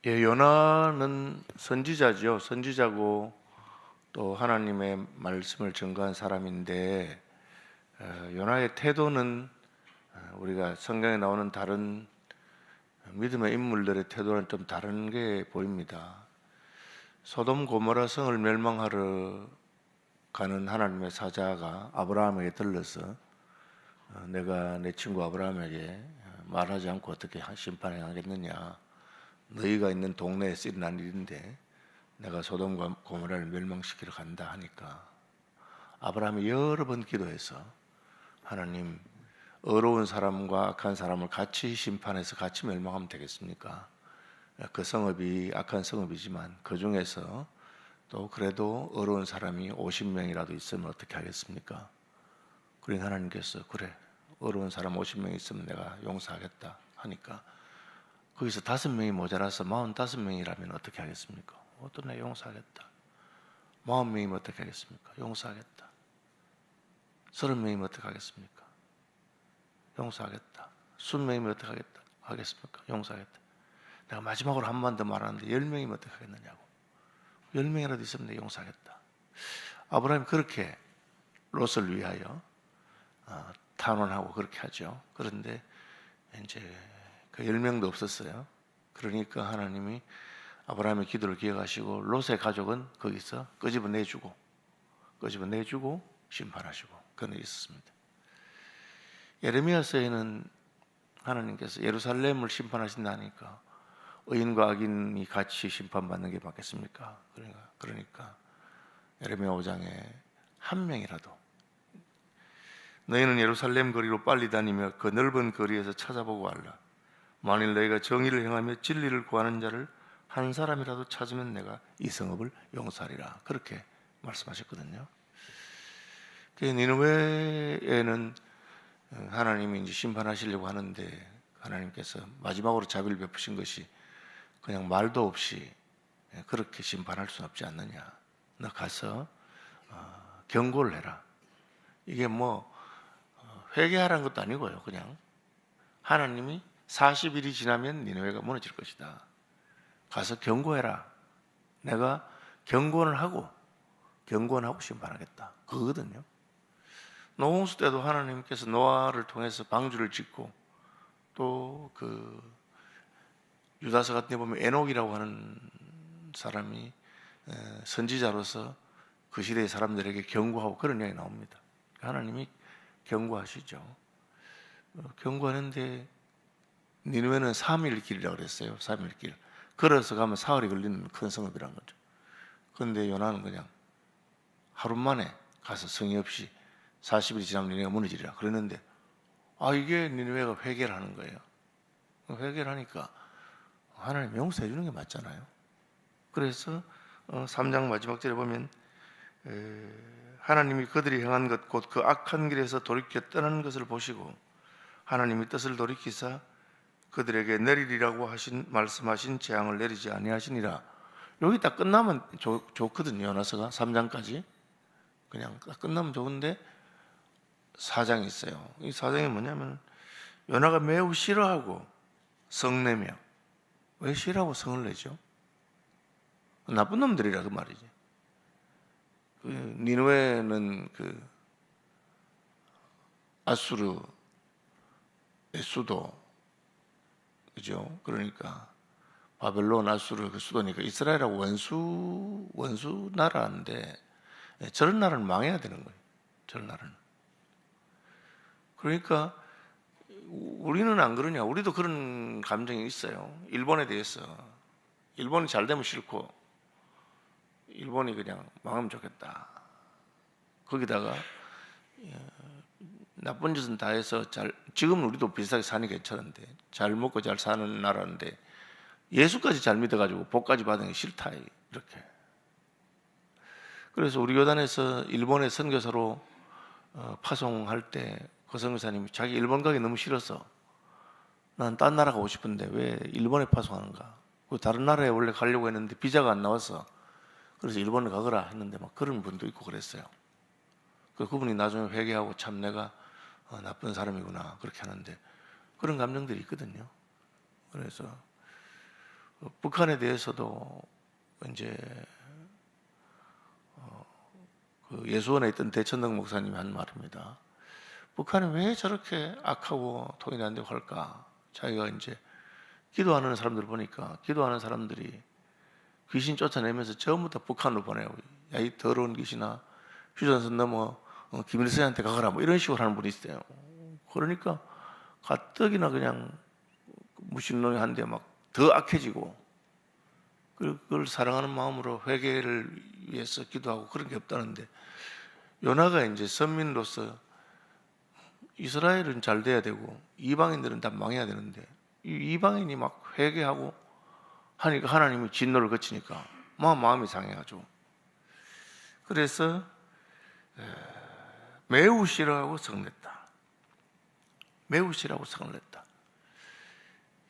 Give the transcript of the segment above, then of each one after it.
예, 요나는 선지자죠. 선지자고 또 하나님의 말씀을 전가한 사람인데 요나의 태도는 우리가 성경에 나오는 다른 믿음의 인물들의 태도는 좀 다른 게 보입니다. 소돔 고모라 성을 멸망하러 가는 하나님의 사자가 아브라함에게 들러서 내가 내 친구 아브라함에게 말하지 않고 어떻게 심판해 하겠느냐, 너희가 있는 동네에 일어난 일인데 내가 소돔과 고모라를 멸망시키러 간다 하니까 아브라함이 여러 번 기도해서 하나님, 의로운 사람과 악한 사람을 같이 심판해서 같이 멸망하면 되겠습니까? 그 성읍이 악한 성읍이지만 그 중에서 또 그래도 의로운 사람이 50명이라도 있으면 어떻게 하겠습니까? 그러니 하나님께서 그래, 의로운 사람 50명 있으면 내가 용서하겠다 하니까 거기서 5명이 모자라서 45명이라면 어떻게 하겠습니까? 어떤 내 용서하겠다. 40명이면 어떻게 하겠습니까? 용서하겠다. 30명이면 어떻게 하겠습니까? 용서하겠다. 20명이면 어떻게 하겠습니까? 용서하겠다. 내가 마지막으로 한 번 더 말하는데 10명이면 어떻게 하겠느냐고. 10명이라도 있으면 내가 용서하겠다. 아브라함이 그렇게 롯을 위하여 탄원하고 그렇게 하죠. 그런데 이제 그 10명도 없었어요. 그러니까 하나님이 아브라함의 기도를 기억하시고 롯의 가족은 거기서 끄집어내주고 심판하시고 그런 일이 있었습니다. 예레미야서에는 하나님께서 예루살렘을 심판하신다니까 의인과 악인이 같이 심판받는 게 맞겠습니까? 그러니까 예레미야 5장에 한 명이라도 너희는 예루살렘 거리로 빨리 다니며 그 넓은 거리에서 찾아보고 알라. 만일 너희가 정의를 행하며 진리를 구하는 자를 한 사람이라도 찾으면 내가 이 성읍을 용서하리라. 그렇게 말씀하셨거든요. 니느웨에는 하나님이 이제 심판하시려고 하는데 하나님께서 마지막으로 자비를 베푸신 것이 그냥 말도 없이 그렇게 심판할 수 없지 않느냐. 너 가서 경고를 해라. 이게 뭐 회개하라는 것도 아니고요. 그냥 하나님이 40일이 지나면 니느웨가 무너질 것이다. 가서 경고해라. 내가 경고는 하고 심판하겠다. 그거거든요. 노홍수 때도 하나님께서 노아를 통해서 방주를 짓고 또 그 유다서 같은 데 보면 에녹이라고 하는 사람이 선지자로서 그 시대의 사람들에게 경고하고 그런 이야기 나옵니다. 하나님이 경고하시죠. 경고하는데 니느웨는 3일 길이라고 그랬어요. 3일 길. 걸어서 가면 사흘이 걸리는 큰 성읍이란 거죠. 그런데 요나는 그냥 하루 만에 가서 성의 없이 40일이 지나면 니네가 무너지리라 그랬는데 이게 니네가 회개를 하는 거예요. 회개를 하니까 하나님 용서해 주는 게 맞잖아요. 그래서 3장 마지막 절에 보면 하나님이 그들이 행한 것 곧 그 악한 길에서 돌이켜 떠나는 것을 보시고 하나님이 뜻을 돌이키사 그들에게 내리리라고 말씀하신 재앙을 내리지 아니하시니라. 여기 딱 끝나면 좋거든요. 요나서가 3장까지 그냥 딱 끝나면 좋은데 4장이 있어요. 이 4장이 뭐냐면 요나가 매우 싫어하고 성내며, 왜 싫어하고 성을 내죠? 나쁜 놈들이라 그 말이지. 니느웨는 그 아수르의 수도, 그죠? 그러니까 바벨론, 아수르 그 수도니까 이스라엘하고 원수 나라인데 저런 나라는 망해야 되는 거예요. 저런 나라는. 그러니까 우리는 안 그러냐? 우리도 그런 감정이 있어요. 일본에 대해서 일본이 잘 되면 싫고 일본이 그냥 망하면 좋겠다. 거기다가 나쁜 짓은 다 해서 지금 우리도 비슷하게 사니 괜찮은데 잘 먹고 잘 사는 나라인데 예수까지 잘 믿어가지고 복까지 받는 게 싫다 이렇게. 그래서 우리 교단에서 일본에 선교사로 파송할 때 그 선교사님이 자기 일본 가기 너무 싫어서 난 딴 나라 가고 싶은데 왜 일본에 파송하는가? 다른 나라에 원래 가려고 했는데 비자가 안 나와서 그래서 일본에 가거라 했는데 막 그런 분도 있고 그랬어요. 그분이 나중에 회개하고 참 내가 나쁜 사람이구나 그렇게 하는데 그런 감정들이 있거든요. 그래서 북한에 대해서도 이제 그 예수원에 있던 대천동 목사님이 한 말입니다. 북한이 왜 저렇게 악하고 통일이 안 되고 할까? 자기가 이제 기도하는 사람들 보니까 기도하는 사람들이 귀신 쫓아내면서 전부 다 북한으로 보내요. 야, 이 더러운 귀신아, 휴전선 넘어 김일성한테 가거라, 뭐 이런 식으로 하는 분이 있어요. 그러니까 가뜩이나 그냥 무신론이 한데 막 더 악해지고, 그걸 사랑하는 마음으로 회개를 위해서 기도하고 그런 게 없다는데, 요나가 이제 선민으로서 이스라엘은 잘 돼야 되고 이방인들은 다 망해야 되는데, 이 이방인이 막 회개하고 하니까 하나님이 진노를 거치니까 막 마음이 상해가지고, 그래서 매우 싫어하고 성냈다. 매우 싫어하고 성을 냈다.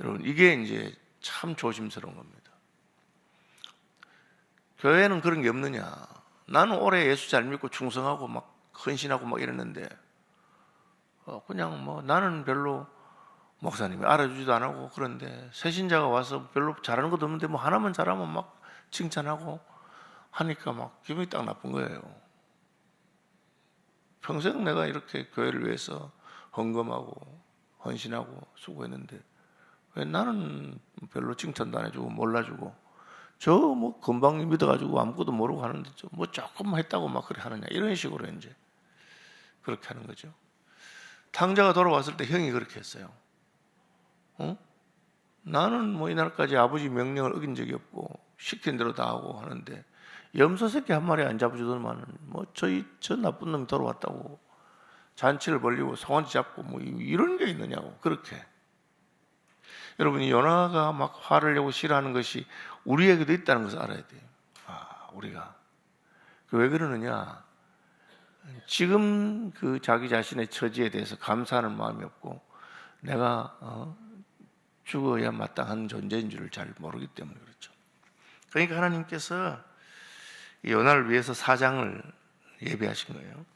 여러분, 이게 이제 참 조심스러운 겁니다. 교회는 그런 게 없느냐? 나는 오래 예수 잘 믿고 충성하고 막 헌신하고 막 이랬는데, 그냥 뭐 나는 별로 목사님이 알아주지도 안 하고, 그런데 새신자가 와서 별로 잘하는 것도 없는데 뭐 하나만 잘하면 막 칭찬하고 하니까 막 기분이 딱 나쁜 거예요. 평생 내가 이렇게 교회를 위해서 헌금하고 헌신하고 수고했는데 왜 나는 별로 칭찬도 안 해주고 몰라주고, 저 뭐 금방 믿어가지고 아무것도 모르고 하는데 뭐 조금만 했다고 막 그래 하느냐, 이런 식으로 이제 그렇게 하는 거죠. 탕자가 돌아왔을 때 형이 그렇게 했어요. 나는 뭐 이날까지 아버지 명령을 어긴 적이 없고 시킨 대로 다 하고 하는데 염소 새끼 한 마리 안 잡아주더만은 뭐 저 나쁜 놈이 돌아왔다고 잔치를 벌리고 송아지 잡고 뭐 이런 게 있느냐고 그렇게. 여러분이 요나가 막 화를 내고 싫어하는 것이 우리에게도 있다는 것을 알아야 돼요. 우리가 왜 그러느냐? 지금 그 자기 자신의 처지에 대해서 감사하는 마음이 없고 내가 죽어야 마땅한 존재인 줄을 잘 모르기 때문에 그렇죠. 그러니까 하나님께서 요나를 위해서 사장을 예비하신 거예요.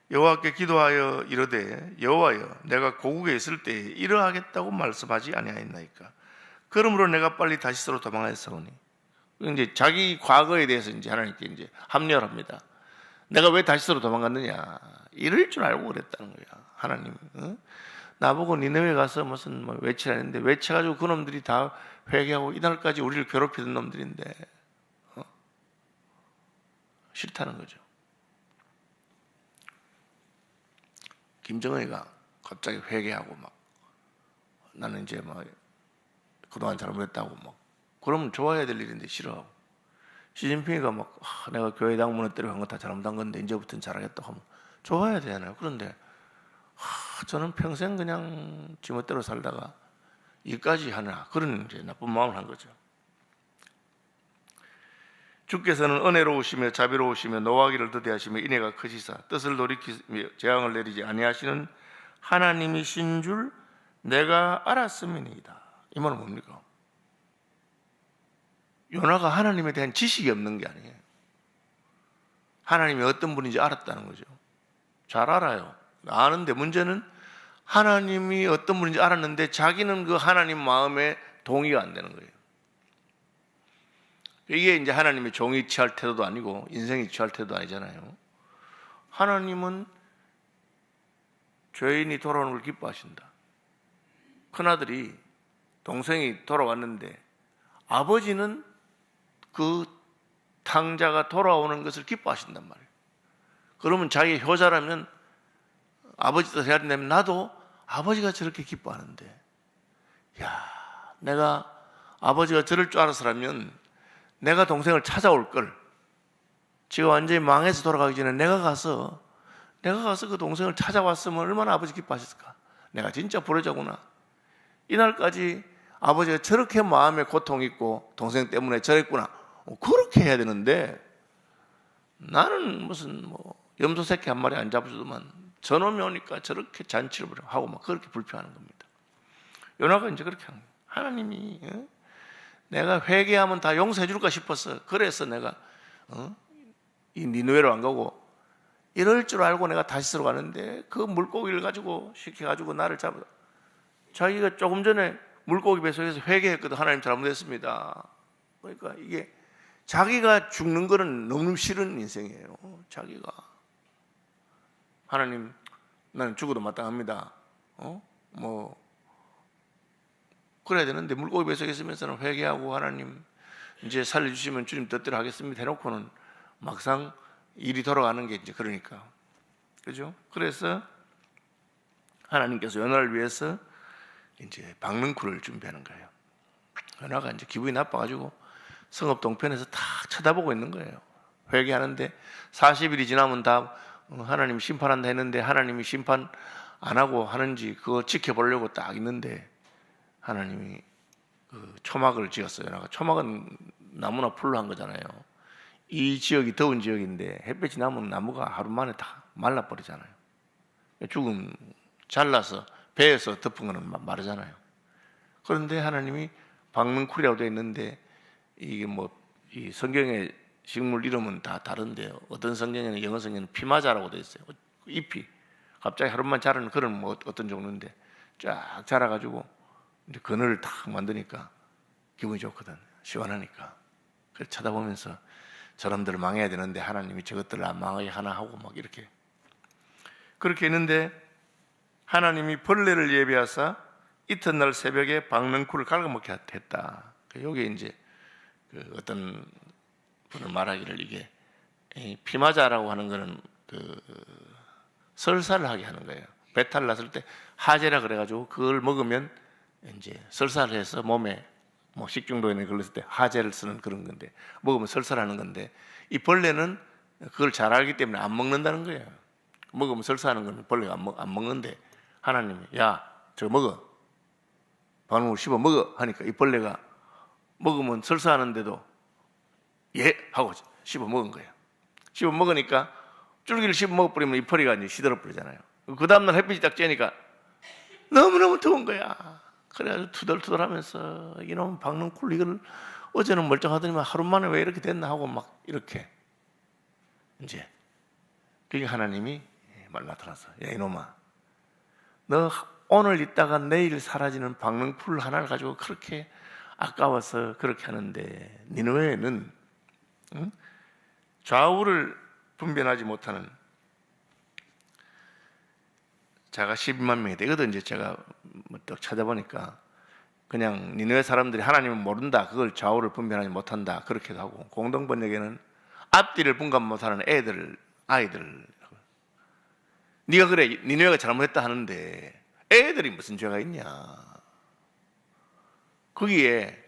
여호와께 기도하여 이르되 여호와여, 내가 고국에 있을 때에 이러하겠다고 말씀하지 아니하였나이까? 그러므로 내가 빨리 다시스로 도망하였사오니. 이제 자기 과거에 대해서 이제 하나님께 이제 합리화를 합니다. 내가 왜 다시스로 도망갔느냐? 이럴 줄 알고 그랬다는 거야. 하나님, 나보고 니네웨 가서 무슨 뭐 외치라는데 외쳐가지고 그놈들이 다 회개하고 이날까지 우리를 괴롭히던 놈들인데 싫다는 거죠. 김정은이가 갑자기 회개하고 막 나는 이제 막 그동안 잘못했다고 막 그러면 좋아해야 될 일인데 싫어하고, 시진핑이가 막 내가 교회 당문에 때려간 거 다 잘못한 건데 이제부터는 잘하겠다고 하면 좋아해야 되잖아요. 그런데 저는 평생 그냥 지멋대로 살다가 이까지 하나, 그런 이제 나쁜 마음을 한 거죠. 주께서는 은혜로우시며 자비로우시며 노하기를 더디하시며 인애가 크시사 뜻을 돌이키며 재앙을 내리지 아니하시는 하나님이신 줄 내가 알았음이니이다. 이 말은 뭡니까? 요나가 하나님에 대한 지식이 없는 게 아니에요. 하나님이 어떤 분인지 알았다는 거죠. 잘 알아요. 아는데 문제는 하나님이 어떤 분인지 알았는데 자기는 그 하나님 마음에 동의가 안 되는 거예요. 이게 이제 하나님의 종이 취할 태도도 아니고 인생이 취할 태도도 아니잖아요. 하나님은 죄인이 돌아오는 걸 기뻐하신다. 큰아들이, 동생이 돌아왔는데 아버지는 그 탕자가 돌아오는 것을 기뻐하신단 말이에요. 그러면 자기 효자라면 아버지 뜻을 해야 된다면 나도 아버지가 저렇게 기뻐하는데, 야, 내가 아버지가 저럴 줄 알았으라면 내가 동생을 찾아올 걸. 지가 완전히 망해서 돌아가기 전에 내가 가서 그 동생을 찾아왔으면 얼마나 아버지 기뻐하셨을까. 내가 진짜 불효자구나. 이날까지 아버지가 저렇게 마음에 고통이 있고 동생 때문에 저랬구나. 그렇게 해야 되는데 나는 무슨 뭐 염소 새끼 한 마리 안 잡아주더만 저놈이 오니까 저렇게 잔치를 하고 막 그렇게 불평하는 겁니다. 요나가 이제 그렇게 하는 거예요. 하나님이 내가 회개하면 다 용서해 줄까 싶어서 그래서 내가 이 니느웨로 안 가고 이럴 줄 알고 내가 다시스로 가는데 그 물고기를 가지고 시켜가지고 나를 잡아. 자기가 조금 전에 물고기 뱃속에서 회개했거든. 하나님 잘못했습니다. 그러니까 이게 자기가 죽는 거는 너무 싫은 인생이에요. 자기가 하나님 나는 죽어도 마땅합니다. 뭐 그래야 되는데 물고기 뱃속에 있으면서는 회개하고 하나님 이제 살려주시면 주님 뜻대로 하겠습니다 해놓고는 막상 일이 돌아가는 게 이제 그러니까 그죠? 그래서 하나님께서 요나를 위해서 이제 박능쿨을 준비하는 거예요. 요나가 이제 기분이 나빠가지고 성읍 동편에서 다 쳐다보고 있는 거예요. 회개하는데 40일이 지나면 다 하나님 심판한다 했는데 하나님이 심판 안 하고 하는지 그거 지켜보려고 딱 있는데 하나님이 그 초막을 지었어요. 요나가 초막은 나무나 풀로 한 거잖아요. 이 지역이 더운 지역인데 햇볕이 나면 나무가 하루 만에 다 말라버리잖아요. 죽은 잘라서 배에서 덮은 거는 마르잖아요. 그런데 하나님이 박능쿨이라고 되어 있는데 이게 뭐 이 성경의 식물 이름은 다 다른데요. 어떤 성경에는 영어 성경에는 피마자라고 되어 있어요. 잎이 갑자기 하루만 자라는 그런 뭐 어떤 종류인데 쫙 자라가지고 이제 그늘을 딱 만드니까 기분이 좋거든. 시원하니까. 그래서 쳐다보면서 저놈들을 망해야 되는데 하나님이 저것들을 안 망하게 하나 하고 막 이렇게 그렇게 했는데 하나님이 벌레를 예비하사 이튿날 새벽에 박능쿨을 갉아먹게 했다. 여기 이제 그 어떤 분을 말하기를 이게 피마자라고 하는 거는 그 설사를 하게 하는 거예요. 배탈 났을 때 하제라 그래가지고 그걸 먹으면 이제 설사를 해서 몸에 뭐 식중독에 걸렸을 때 하제를 쓰는 그런 건데 먹으면 설사하는 건데 이 벌레는 그걸 잘 알기 때문에 안 먹는다는 거예요. 먹으면 설사하는 건 벌레가 안 먹는데 하나님이 야 저거 먹어 방울을 씹어 먹어 하니까 이 벌레가 먹으면 설사하는데도 예 하고 씹어 먹은 거예요. 씹어 먹으니까 줄기를 씹어 먹어버리면 이 벌이가 이제 시들어 버리잖아요. 그 다음날 햇빛이 딱 쬐니까 너무너무 더운 거야. 그래가지고 투덜투덜하면서 이놈 박능쿨 이걸 어제는 멀쩡하더니만 하루 만에 왜 이렇게 됐나 하고 막 이렇게 이제 그게 하나님이 말 나타났어. 야 이놈아 너 오늘 있다가 내일 사라지는 박능쿨 하나를 가지고 그렇게 아까워서 그렇게 하는데 니느웨는 좌우를 분별하지 못하는 자가 12만 명이 되거든. 이제 제가 딱 찾아보니까 그냥 니느웨 사람들이 하나님은 모른다 그걸 좌우를 분별하지 못한다 그렇게도 하고 공동 번역에는 앞뒤를 분간 못하는 아이들 네가 그래 니느웨가 잘못했다 하는데 애들이 무슨 죄가 있냐 거기에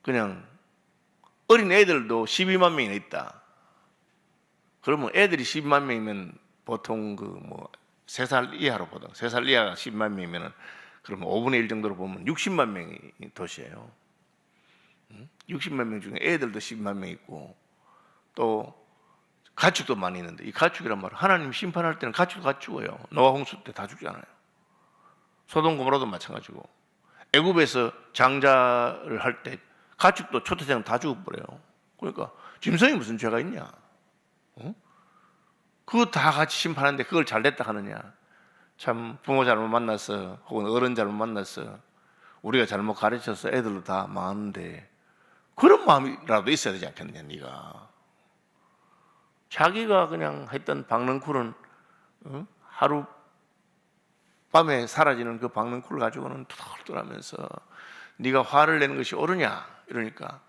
그냥 어린 애들도 12만 명이나 있다. 그러면 애들이 12만 명이면 보통 그 뭐 3살 이하로 보다 3살 이하가 10만 명이면은 그러면 5분의 1 정도로 보면 60만 명이 도시예요. 60만 명 중에 애들도 10만 명 있고 또 가축도 많이 있는데 이 가축이란 말은 하나님 심판할 때는 가축도 다 죽어요. 노아 홍수 때 다 죽잖아요. 소돔 고모라도 마찬가지고 애굽에서 장자를 할 때 가축도 초태생 다 죽어버려요. 그러니까 짐승이 무슨 죄가 있냐? 그거 다 같이 심판하는데 그걸 잘 됐다 하느냐? 참 부모 잘못 만났어 혹은 어른 잘못 만났어 우리가 잘못 가르쳐서 애들도 다 망하는데 그런 마음이라도 있어야 되지 않겠느냐 네가. 자기가 그냥 했던 박능쿨은 하루 밤에 사라지는 그 박능쿨을 가지고는 투덜투덜하면서 네가 화를 내는 것이 옳으냐 이러니까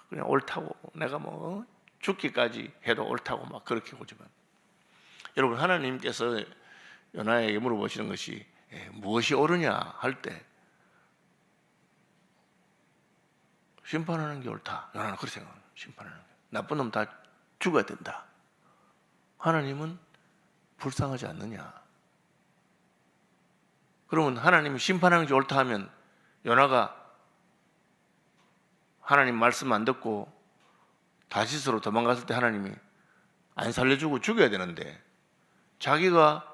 그냥 옳다고 내가 뭐 죽기까지 해도 옳다고 막 그렇게 보지만 여러분 하나님께서 요나에게 물어보시는 것이 무엇이 옳으냐 할 때 심판하는 게 옳다. 요나는 그렇게 생각합니다. 심판하는 게 나쁜 놈 다 죽어야 된다. 하나님은 불쌍하지 않느냐. 그러면 하나님이 심판하는 게 옳다 하면 요나가 하나님 말씀 안 듣고 다시스로 도망갔을 때 하나님이 안 살려주고 죽여야 되는데 자기가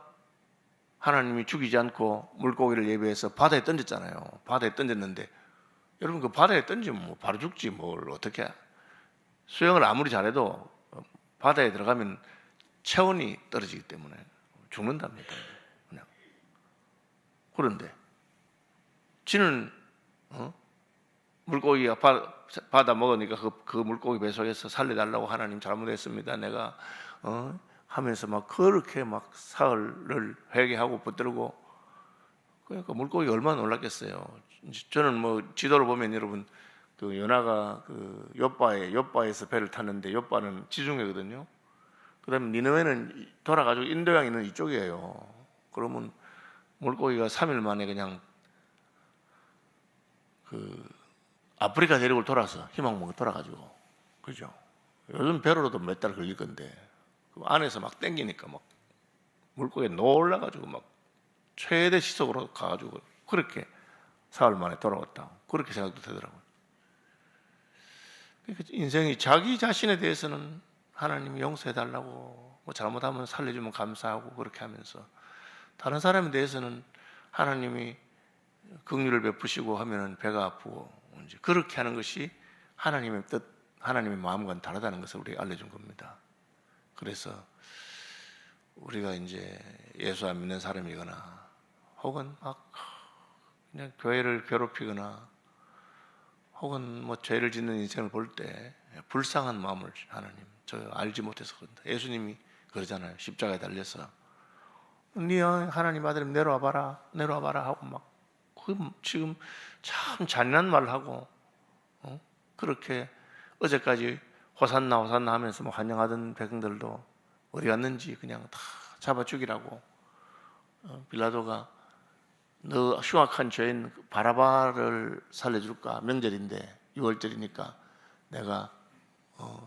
하나님이 죽이지 않고 물고기를 예비해서 바다에 던졌잖아요. 바다에 던졌는데 여러분 그 바다에 던지면 뭐 바로 죽지 뭘 어떻게 수영을 아무리 잘해도 바다에 들어가면 체온이 떨어지기 때문에 죽는답니다. 그냥. 그런데 지는 물고기가 받아 먹으니까 그 물고기 배속에서 살려달라고 하나님 잘못했습니다. 내가 하면서 막 그렇게 막 사흘을 회개하고 붙들고 그러니까 물고기가 얼마나 놀랐겠어요. 저는 뭐 지도를 보면 여러분 그 요나가 그 욥바에서 배를 탔는데 욥바는 지중해거든요. 그다음에 니느웨는 돌아가지고 인도양 있는 이쪽이에요. 그러면 물고기가 3일 만에 그냥 그 아프리카 대륙을 돌아서 희망봉에 돌아가지고 그죠? 요즘 배로도 몇 달 걸릴 건데 그 안에서 막 땡기니까 막 물고기가 놀라가지고 막 최대 시속으로 가가지고 그렇게 사흘 만에 돌아왔다. 그렇게 생각도 되더라고요. 그러니까 인생이 자기 자신에 대해서는 하나님이 용서해달라고 뭐 잘못하면 살려주면 감사하고 그렇게 하면서 다른 사람에 대해서는 하나님이 긍휼을 베푸시고 하면은 배가 아프고 이제 그렇게 하는 것이 하나님의 뜻, 하나님의 마음과는 다르다는 것을 우리에게 알려준 겁니다. 그래서 우리가 이제 예수 안 믿는 사람이거나 혹은 막 그냥 교회를 괴롭히거나 혹은 뭐 죄를 짓는 인생을 볼 때 불쌍한 마음을 하나님 저 알지 못해서 그런다. 예수님이 그러잖아요. 십자가에 달려서 네 하나님 아들님 내려와봐라 하고 막 지금 참 잔인한 말을 하고 그렇게 어제까지 호산나 하면서 뭐 환영하던 백성들도 어디 갔는지 그냥 다 잡아 죽이라고 빌라도가 너 흉악한 죄인 바라바를 살려줄까? 명절인데 6월절이니까 내가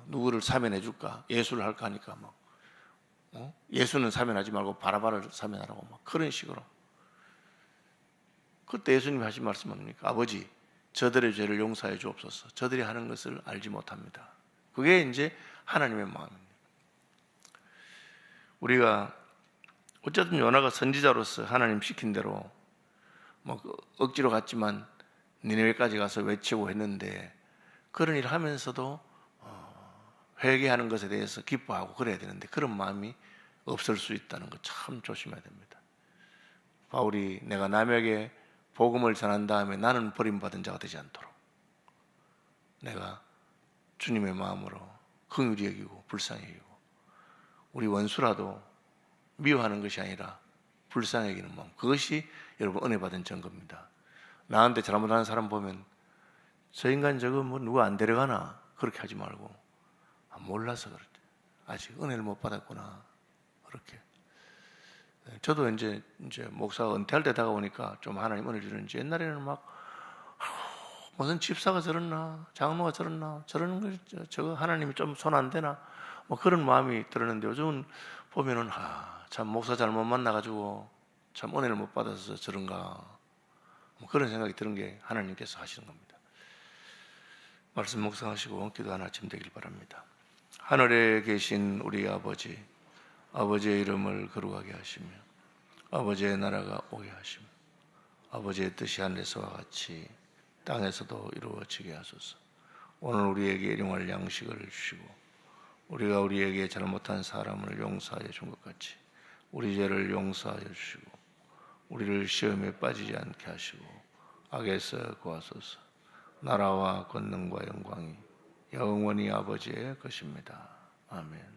누구를 사면해 줄까? 예수를 할까 하니까 막 예수는 사면하지 말고 바라바를 사면하라고 막 그런 식으로. 그때 예수님이 하신 말씀 뭡니까? 아버지 저들의 죄를 용서해 주옵소서. 저들이 하는 것을 알지 못합니다. 그게 이제 하나님의 마음입니다. 우리가 어쨌든 요나가 선지자로서 하나님 시킨 대로 뭐 억지로 갔지만 니네웨까지 가서 외치고 했는데 그런 일을 하면서도 회개하는 것에 대해서 기뻐하고 그래야 되는데 그런 마음이 없을 수 있다는 거 참 조심해야 됩니다. 바울이 내가 남에게 복음을 전한 다음에 나는 버림받은 자가 되지 않도록 내가 주님의 마음으로 긍휼히 여기고 불쌍히 여기고 우리 원수라도 미워하는 것이 아니라 불쌍히 여기는 마음, 그것이 여러분 은혜 받은 증거입니다. 나한테 잘못하는 사람 보면 저 인간 저거 뭐 누가 안 데려가나 그렇게 하지 말고 몰라서 그렇지 아직 은혜를 못 받았구나 그렇게. 저도 이제 목사가 은퇴할 때 다가오니까 좀 하나님 은혜를 주는지 옛날에는 막 무슨 집사가 저랬나 장로가 저랬나 저러는 거 저거 하나님이 좀 손 안 대나 뭐 그런 마음이 들었는데 요즘은 보면은 참 목사 잘못 만나가지고 참 은혜를 못 받아서 저런가 뭐 그런 생각이 드는 게 하나님께서 하시는 겁니다. 말씀 묵상하시고 기도 하나 쯤 되길 바랍니다. 하늘에 계신 우리 아버지, 아버지의 이름을 거룩하게 하시며 아버지의 나라가 오게 하시며 아버지의 뜻이 하늘에서와 같이 땅에서도 이루어지게 하소서. 오늘 우리에게 일용할 양식을 주시고 우리가 우리에게 잘못한 사람을 용서하여 준 것 같이 우리 죄를 용서하여 주시고 우리를 시험에 빠지지 않게 하시고 악에서 구하소서. 나라와 권능과 영광이 영원히 아버지의 것입니다. 아멘.